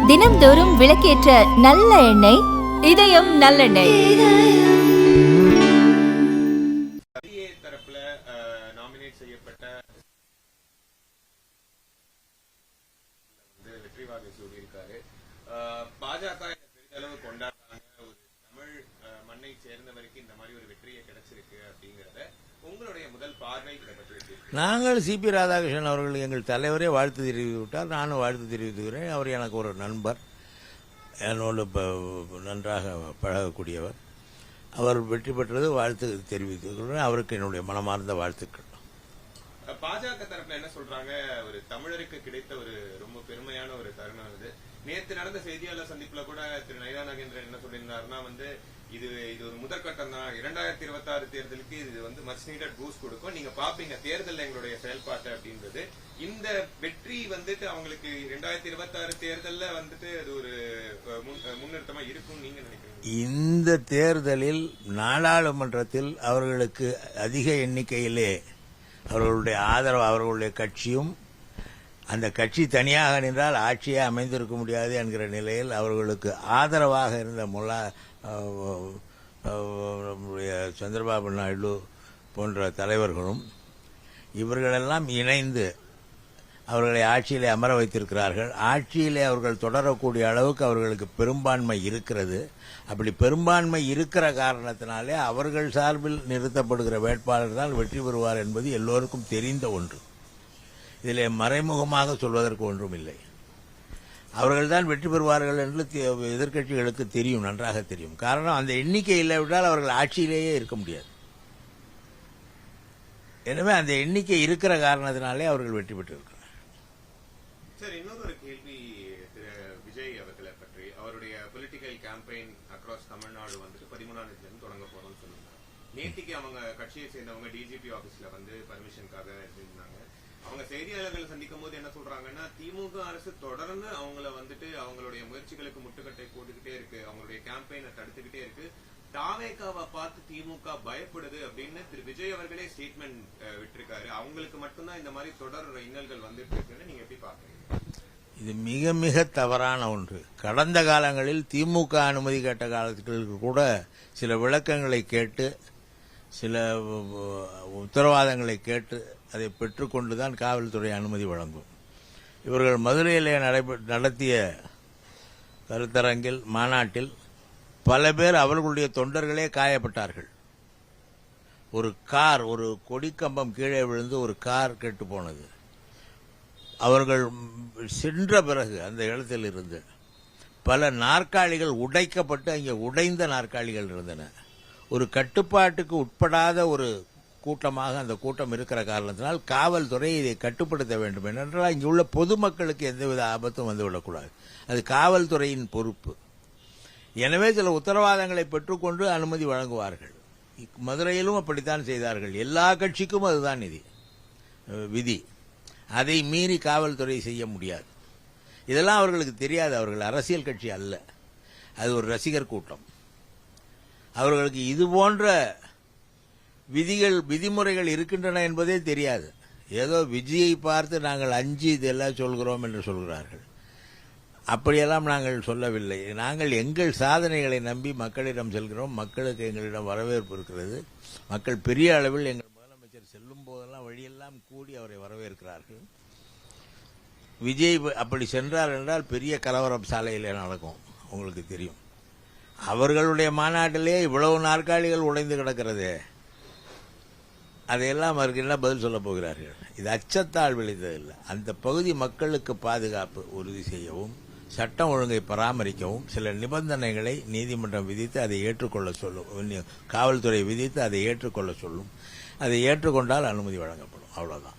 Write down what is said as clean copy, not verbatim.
தினம்தோறும் விளக்கேற்ற நல்ல எண்ணெய் இதயம் நல்லெண்ணெய். தரப்புல நாமினேட் செய்யப்பட்ட வெற்றிவாகை சூடியிருக்காரு. பாஜக பெரிதளவு கொண்டாடுறாங்க. ஒரு தமிழ் மண்ணை சேர்ந்தவருக்கு இந்த மாதிரி ஒரு வெற்றியை கிடைச்சிருக்கு அப்படிங்கறத உங்களுடைய முதல் பார்வை இதை பற்றி. நாங்கள் சிபி ராதாகிருஷ்ணன் அவர்கள் எங்கள் தலைவரே வாழ்த்து தெரிவித்துவிட்டார். நானும் வாழ்த்து தெரிவித்துக்கிறேன். அவர் எனக்கு ஒரு நண்பர், என்னோடு நன்றாக பழகக்கூடியவர். அவர் வெற்றி பெற்றது வாழ்த்து தெரிவித்துக்கிறேன். அவருக்கு என்னுடைய மனமார்ந்த வாழ்த்துக்கள். பாஜக தரப்புல என்ன சொல்றாங்க, ஒரு தமிழருக்கு கிடைத்த ஒரு ரொம்ப பெருமையான ஒரு தருணம் இது. நேற்று நடந்த செய்தியாளர் சந்திப்புல கூட திரு நயினா நாகேந்திரன் என்ன சொல்லியிருந்தாருன்னா, இது ஒரு முதற்கட்டம் தான். 2026 தேர்தலுக்கு இது மச் நீடட் பூஸ்ட் கொடுக்கும். நீங்க பாப்பீங்க தேர்தல் எங்களுடைய செயல்பாட்டு அப்படின்றது. இந்த வெற்றி அவங்களுக்கு 2026 தேர்தல்ல அது ஒரு முன்னிறுத்தமா இருக்கும் நீங்க நினைக்கிறீங்க? இந்த தேர்தலில் நாடாளுமன்றத்தில் அவர்களுக்கு அதிக எண்ணிக்கையிலே அவர்களுடைய ஆதரவு, அவர்களுடைய கட்சியும், அந்த கட்சி தனியாக நின்றால் ஆட்சியே அமைந்திருக்க முடியாது என்கிற நிலையில் அவர்களுக்கு ஆதரவாக இருந்த சந்திரபாபு நாயுடு போன்ற தலைவர்களும் இவர்களெல்லாம் இணைந்து அவர்களை ஆட்சியிலே அமர வைத்திருக்கிறார்கள். ஆட்சியிலே அவர்கள் தொடரக்கூடிய அளவுக்கு அவர்களுக்கு பெரும்பான்மை இருக்கிறது. அப்படி பெரும்பான்மை இருக்கிற காரணத்தினாலே அவர்கள் சார்பில் நிறுத்தப்படுகிற வேட்பாளர் தான் வெற்றி பெறுவார் என்பது எல்லோருக்கும் தெரிந்த ஒன்று. இதிலே மறைமுகமாக சொல்வதற்கு ஒன்றும் இல்லை. அவர்கள்தான் வெற்றி பெறுவார்கள் என்று எதிர்க்கட்சிகளுக்கு தெரியும், நன்றாக தெரியும். காரணம், அந்த எண்ணிக்கை இல்லாவிட்டால் அவர்கள் ஆட்சியிலேயே இருக்க முடியாது. எனவே அந்த எண்ணிக்கை இருக்கிற காரணத்தினாலே அவர்கள் வெற்றி பெற்றிருக்கிறார். சார், இன்னொரு கேள்வி திரு விஜய் அவர்களை பற்றி. அவருடைய பொலிட்டிக்கல் கேம்பெயின் அக்ராஸ் தமிழ்நாடு 13ஆம் தேதி தொடங்க போறோம்னு சொல்லியிருந்தாங்க. நேற்றுக்கு அவங்க கட்சியை சேர்ந்தவங்க டிஜிபி ஆபீஸ்ல பர்மிஷனுக்காக இருந்தாங்க. அவங்க செய்தியாளர்கள் சந்திக்கும் போது என்ன சொல்றாங்கன்னா, திமுக அரசு தொடர்ந்து அவங்கள அவங்களுடைய முயற்சிகளுக்கு முட்டுக்கட்டை போட்டுக்கிட்டே இருக்கு, அவங்களுடைய கேம்பெயினை தடுத்துக்கிட்டே இருக்கு. தாவேகாவை பார்த்து திமுக பயப்படுது அப்படின்னு திரு விஜய் அவர்களே ஸ்டேட்மெண்ட் விட்டிருக்காரு. அவங்களுக்கு மட்டும்தான் இந்த மாதிரி தொடர் இன்னல்கள் வந்துட்டு இருக்குன்னு நீங்க எப்படி பாக்குறீங்க? இது மிக மிக தவறான ஒன்று. கடந்த காலங்களில் திமுக அனுமதி கேட்ட காலத்திற்கு கூட சில விளக்கங்களை கேட்டு, சில உத்தரவாதங்களை கேட்டு அதை பெற்றுக்கொண்டுதான் காவல்துறை அனுமதி வழங்கும். இவர்கள் மதுரையிலே நடத்திய கருத்தரங்கில், மாநாட்டில் பல பேர் அவர்களுடைய தொண்டர்களே காயப்பட்டார்கள். ஒரு கார், ஒரு கொடிக்கம்பம் கீழே விழுந்து ஒரு கார் கெட்டு போனது. அவர்கள் சென்ற பிறகு அந்த இடத்தில் இருந்து பல நாற்காலிகள் உடைக்கப்பட்டு அங்கே உடைந்த நாற்காலிகள் இருந்தன. ஒரு கட்டுப்பாட்டுக்கு உட்படாத ஒரு கூட்டமாக அந்த கூட்டம் இருக்கிற காரணத்தினால் காவல்துறை இதை கட்டுப்படுத்த வேண்டும். என்றால் இங்கே உள்ள பொதுமக்களுக்கு எந்தவித ஆபத்தும் வந்துவிடக்கூடாது. அது காவல்துறையின் பொறுப்பு. எனவே சில உத்தரவாதங்களை பெற்றுக்கொண்டு அனுமதி வழங்குவார்கள். மதுரையிலும் அப்படித்தான் செய்தார்கள். எல்லா கட்சிக்கும் அதுதான் விதி. அதை மீறி காவல்துறை செய்ய முடியாது. இதெல்லாம் அவர்களுக்கு தெரியாது. அவர்கள் அரசியல் கட்சி அல்ல, அது ஒரு ரசிகர் கூட்டம். அவர்களுக்கு இது போன்ற விதிமுறைகள் இருக்கின்றன என்பதே தெரியாது. ஏதோ விஜயை பார்த்து நாங்கள் அஞ்சு இதெல்லாம் சொல்கிறோம் என்று சொல்கிறார்கள். அப்படியெல்லாம் நாங்கள் சொல்லவில்லை. நாங்கள் எங்கள் சாதனைகளை நம்பி மக்களிடம் செல்கிறோம். மக்களுக்கு எங்களிடம் வரவேற்பு இருக்கிறது. மக்கள் பெரிய அளவில் எங்கள் முதலமைச்சர் செல்லும் போதெல்லாம் வழியெல்லாம் கூடி அவரை வரவேற்கிறார்கள். விஜய் அப்படி சென்றார் என்றால் பெரிய கலவரம் சாலையிலே நடக்கும், உங்களுக்கு தெரியும். அவர்களுடைய மாநாட்டிலே இவ்வளவு நாற்காலிகள் உடைந்து கிடக்கிறதே, அதையெல்லாம் அவருக்கு என்ன பதில் சொல்ல போகிறார்கள்? இது அச்சத்தால் விளைந்ததில்லை. அந்த பகுதி மக்களுக்கு பாதுகாப்பு உறுதி செய்யவும், சட்டம் ஒழுங்கை பராமரிக்கவும் சில நிபந்தனைகளை நீதிமன்றம் விதித்து அதை ஏற்றுக்கொள்ள சொல்லும், காவல்துறை விதித்து அதை ஏற்றுக்கொள்ள சொல்லும். அதை ஏற்றுக்கொண்டால் அனுமதி வழங்கப்படும். அவ்வளவுதான்.